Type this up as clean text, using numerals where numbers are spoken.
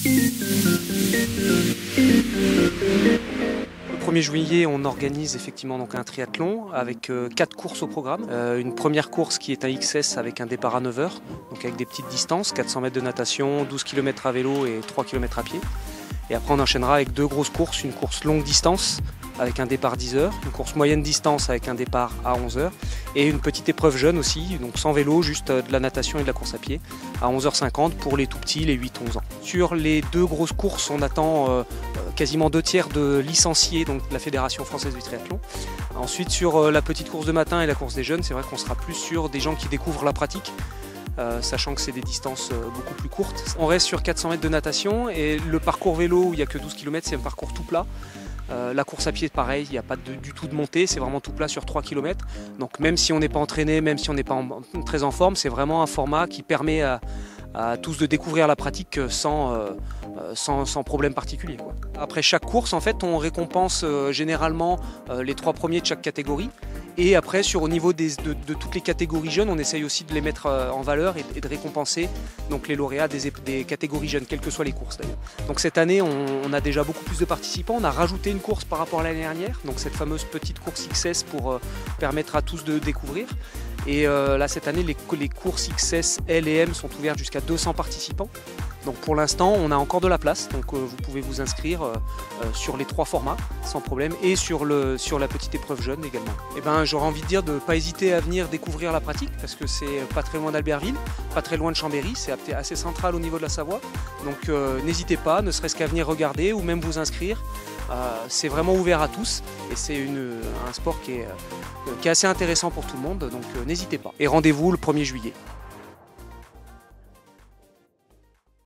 Le 1er juillet, on organise effectivement donc un triathlon avec 4 courses au programme. Une première course qui est un XS avec un départ à 9 h, donc avec des petites distances, 400 mètres de natation, 12 km à vélo et 3 km à pied. Et après on enchaînera avec 2 grosses courses, une course longue distance avec un départ 10 h, une course moyenne distance avec un départ à 11 h et une petite épreuve jeune aussi, donc sans vélo, juste de la natation et de la course à pied à 11 h 50 pour les tout petits, les 8-11 ans. Sur les 2 grosses courses, on attend quasiment 2/3 de licenciés donc de la Fédération française du triathlon. Ensuite sur la petite course de matin et la course des jeunes, c'est vrai qu'on sera plus sur des gens qui découvrent la pratique. Sachant que c'est des distances beaucoup plus courtes. On reste sur 400 mètres de natation et le parcours vélo où il n'y a que 12 km, c'est un parcours tout plat. La course à pied, pareil, il n'y a pas du tout de montée, c'est vraiment tout plat sur 3 km. Donc même si on n'est pas entraîné, même si on n'est pas très en forme, c'est vraiment un format qui permet à tous de découvrir la pratique sans problème particulier, quoi. Après chaque course, en fait, on récompense généralement les 3 premiers de chaque catégorie. Et après, au niveau de toutes les catégories jeunes, on essaye aussi de les mettre en valeur et de récompenser donc, les lauréats des catégories jeunes, quelles que soient les courses d'ailleurs. Donc cette année, on a déjà beaucoup plus de participants. On a rajouté une course par rapport à l'année dernière, donc cette fameuse petite course XS pour permettre à tous de découvrir. Et là, cette année, les courses XS, L et M sont ouvertes jusqu'à 200 participants. Donc pour l'instant, on a encore de la place, donc vous pouvez vous inscrire sur les 3 formats sans problème et sur la petite épreuve jeune également. Et ben, j'aurais envie de dire de ne pas hésiter à venir découvrir la pratique parce que c'est pas très loin d'Albertville, pas très loin de Chambéry, c'est assez central au niveau de la Savoie. Donc n'hésitez pas, ne serait-ce qu'à venir regarder ou même vous inscrire. C'est vraiment ouvert à tous et c'est un sport qui est assez intéressant pour tout le monde, donc n'hésitez pas. Et rendez-vous le 1er juillet.